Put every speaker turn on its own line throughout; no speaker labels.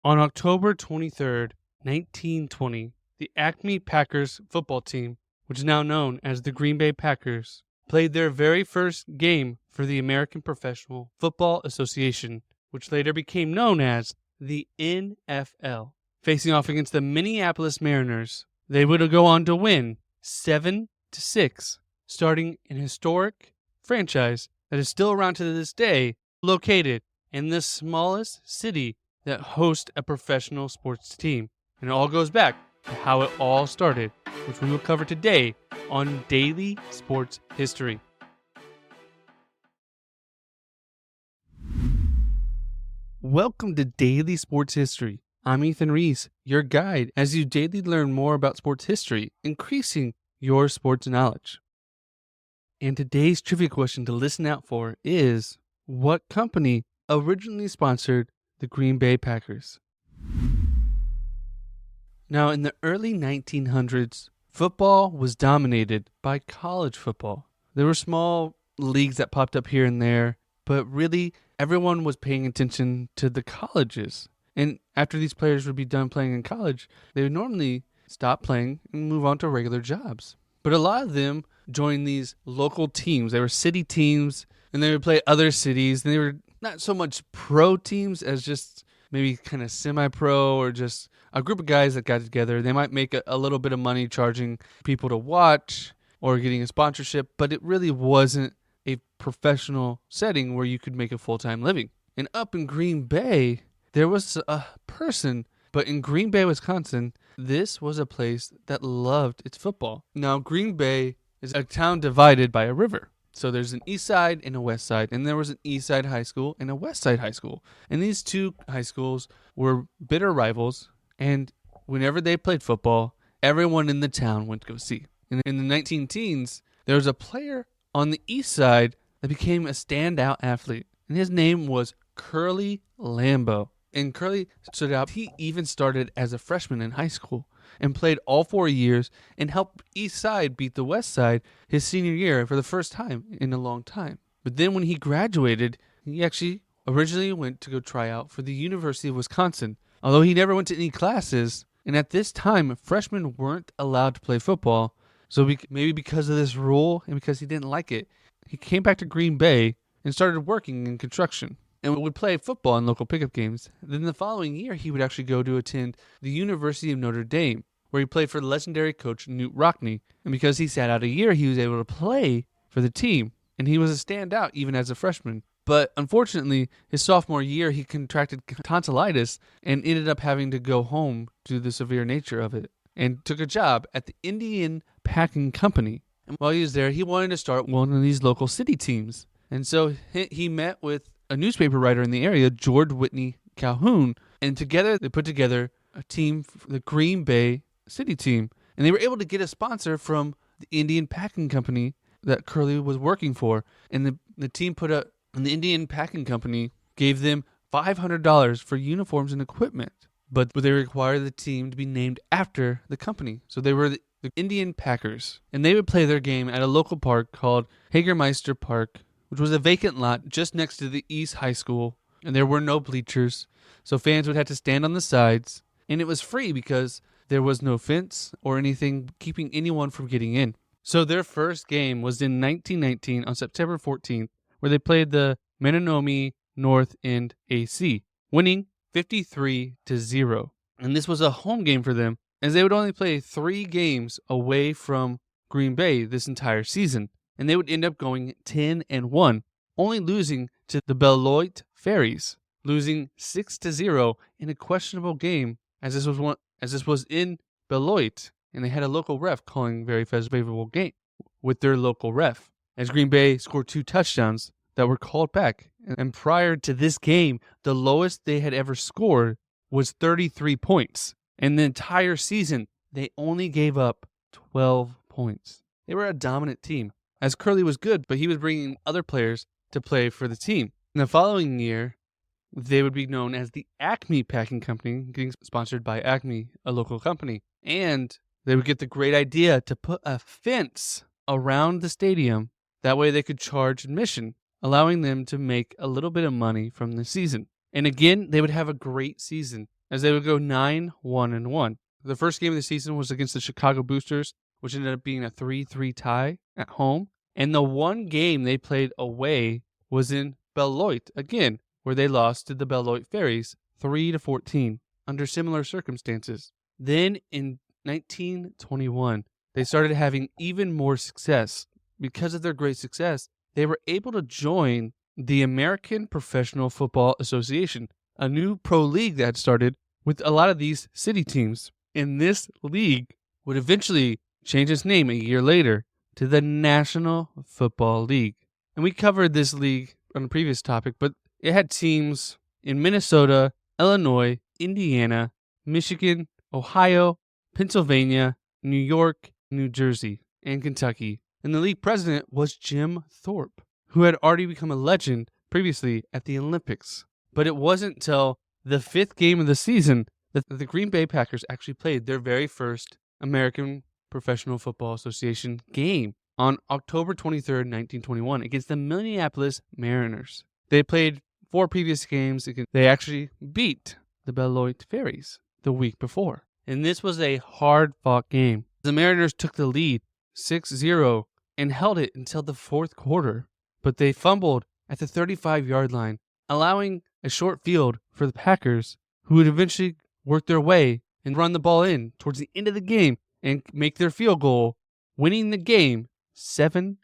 On October 23rd, 1920, the Acme Packers football team, which is now known as the Green Bay Packers, played their very first game for the American Professional Football Association, which later became known as the NFL. Facing off against the Minneapolis Mariners, they would go on to win 7-6, starting an historic franchise that is still around to this day, located in the smallest city that hosts a professional sports team. And it all goes back to how it all started, which we will cover today on Daily Sports History. Welcome to Daily Sports History. I'm Ethan Reese, your guide as you daily learn more about sports history, increasing your sports knowledge. And today's trivia question to listen out for is, what company originally sponsored the Green Bay Packers? Now, in the early 1900s, football was dominated by college football. There were small leagues that popped up here and there, but really everyone was paying attention to the colleges. And after these players would be done playing in college, they would normally stop playing and move on to regular jobs. But a lot of them joined these local teams. They were city teams, and they would play other cities. And they were not so much pro teams as just maybe kind of semi-pro or just a group of guys that got together. They might make a little bit of money charging people to watch or getting a sponsorship, but it really wasn't a professional setting where you could make a full-time living. And up in Green Bay, there was a person, but in Green Bay, Wisconsin, this was a place that loved its football. Now, Green Bay is a town divided by a river. So there's an east side and a west side, and there was an east side high school and a west side high school. And these two high schools were bitter rivals, and whenever they played football, everyone in the town went to go see. And in the 19-teens, there was a player on the east side that became a standout athlete, and his name was Curly Lambeau. And Curly stood out. He even started as a freshman in high school and played all 4 years and helped East Side beat the West Side his senior year for the first time in a long time. But then when he graduated, he actually originally went to go try out for the University of Wisconsin, although he never went to any classes. And at this time, freshmen weren't allowed to play football. So maybe because of this rule and because he didn't like it, he came back to Green Bay and started working in construction and would play football in local pickup games. Then the following year, he would actually go to attend the University of Notre Dame, where he played for legendary coach Knute Rockne. And because he sat out a year, he was able to play for the team. And he was a standout even as a freshman. But unfortunately, his sophomore year, he contracted tonsillitis and ended up having to go home due to the severe nature of it, and took a job at the Indian Packing Company. And while he was there, he wanted to start one of these local city teams. And so he met with a newspaper writer in the area, George Whitney Calhoun, and together they put together a team, the Green Bay City team. And they were able to get a sponsor from the Indian Packing Company that Curly was working for. And the team and the Indian Packing Company gave them $500 for uniforms and equipment. But they required the team to be named after the company. So they were the Indian Packers. And they would play their game at a local park called Hagermeister Park, which was a vacant lot just next to the East High School, and there were no bleachers, so fans would have to stand on the sides, and it was free because there was no fence or anything keeping anyone from getting in. So their first game was in 1919 on September 14th, where they played the Menominee North End AC, winning 53-0. And this was a home game for them, as they would only play 3 games away from Green Bay this entire season. And they would end up going 10-1, only losing to the Beloit Fairies, losing 6-0 in a questionable game, as this was in Beloit, and they had a local ref calling very favorable game with their local ref. As Green Bay scored 2 touchdowns that were called back, and prior to this game, the lowest they had ever scored was 33 points. And the entire season, they only gave up 12 points. They were a dominant team, as Curly was good, but he was bringing other players to play for the team. In the following year, they would be known as the Acme Packing Company, getting sponsored by Acme, a local company. And they would get the great idea to put a fence around the stadium. That way they could charge admission, allowing them to make a little bit of money from the season. And again, they would have a great season. as they would go 9-1-1. The first game of the season was against the Chicago Boosters, which ended up being a 3-3 tie at home. And the one game they played away was in Beloit, again, where they lost to the Beloit Fairies 3-14 under similar circumstances. Then in 1921, they started having even more success. Because of their great success, they were able to join the American Professional Football Association, a new pro league that had started with a lot of these city teams. And this league would eventually change its name a year later to the National Football League. And we covered this league on a previous topic, but it had teams in Minnesota, Illinois, Indiana, Michigan, Ohio, Pennsylvania, New York, New Jersey, and Kentucky. And the league president was Jim Thorpe, who had already become a legend previously at the Olympics. But it wasn't until the 5th game of the season that the Green Bay Packers actually played their very first American Professional Football Association game on October 23rd, 1921 against the Minneapolis Mariners. They played 4 previous games. They actually beat the Beloit Fairies the week before. And this was a hard-fought game. The Mariners took the lead 6-0 and held it until the 4th quarter. But they fumbled at the 35-yard line, allowing a short field for the Packers, who would eventually work their way and run the ball in towards the end of the game and make their field goal, winning the game 7-6,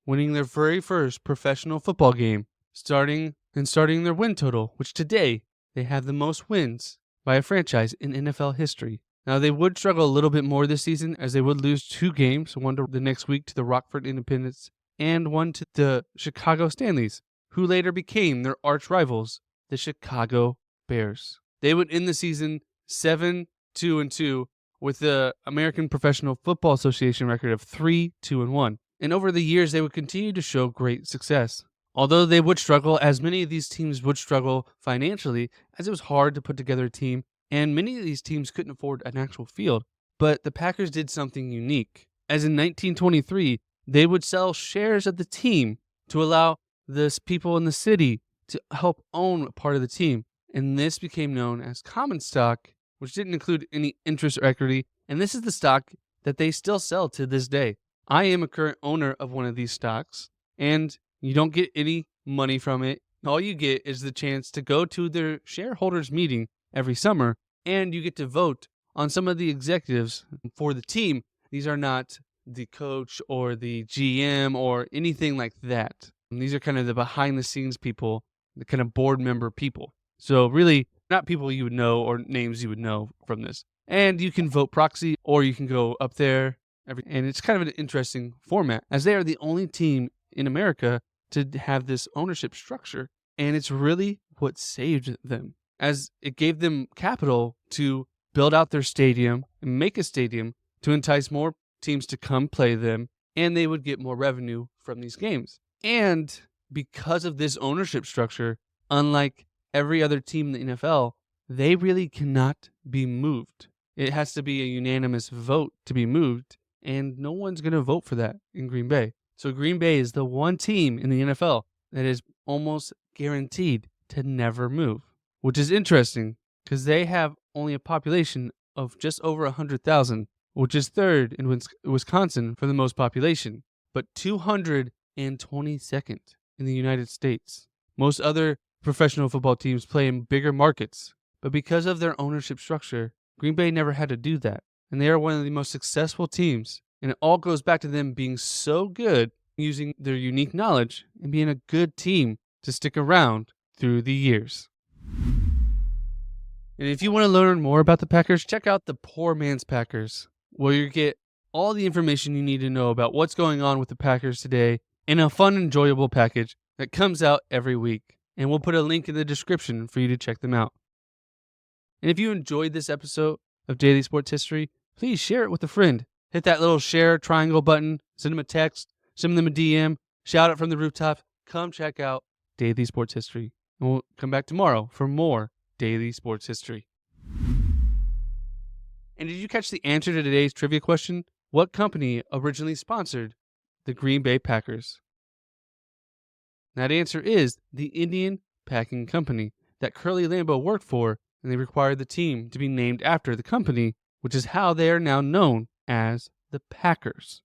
winning their very first professional football game, starting their win total, which today they have the most wins by a franchise in NFL history. Now, they would struggle a little bit more this season as they would lose 2 games, one to the next week to the Rockford Independents and one to the Chicago Stanleys, who later became their arch rivals, the Chicago Bears. They would end the season 7-2-2 with the American Professional Football Association record of 3-2-1. And over the years, they would continue to show great success. Although they would struggle, as many of these teams would struggle financially, as it was hard to put together a team, and many of these teams couldn't afford an actual field. But the Packers did something unique. As in 1923, they would sell shares of the team to allow the people in the city to help own a part of the team. And this became known as common stock, which didn't include any interest or equity. And this is the stock that they still sell to this day. I am a current owner of one of these stocks, and you don't get any money from it. All you get is the chance to go to their shareholders meeting every summer, and you get to vote on some of the executives for the team. These are not the coach or the GM or anything like that. And these are kind of the behind the scenes people, the kind of board member people. So really not people you would know or names you would know from this. And you can vote proxy or you can go up there. And it's kind of an interesting format as they are the only team in America to have this ownership structure. And it's really what saved them, as it gave them capital to build out their stadium and make a stadium to entice more teams to come play them, and they would get more revenue from these games. And because of this ownership structure, unlike every other team in the NFL, they really cannot be moved. It has to be a unanimous vote to be moved, and no one's going to vote for that in Green Bay. So Green Bay is the one team in the NFL that is almost guaranteed to never move, which is interesting because they have only a population of just over 100,000, which is 3rd in Wisconsin for the most population, but 222nd in the United States. Most other professional football teams play in bigger markets, but because of their ownership structure, Green Bay never had to do that. And they are one of the most successful teams, and it all goes back to them being so good, using their unique knowledge and being a good team to stick around through the years. And if you want to learn more about the Packers, check out the Poor Man's Packers, where you get all the information you need to know about what's going on with the Packers today in a fun, enjoyable package that comes out every week. And we'll put a link in the description for you to check them out. And if you enjoyed this episode of Daily Sports History, please share it with a friend. Hit that little share triangle button, send them a text, send them a DM, shout out from the rooftop. Come check out Daily Sports History. And we'll come back tomorrow for more Daily Sports History. And did you catch the answer to today's trivia question? What company originally sponsored the Green Bay Packers? That answer is the Indian Packing Company that Curly Lambeau worked for and they required the team to be named after the company, which is how they are now known as the Packers.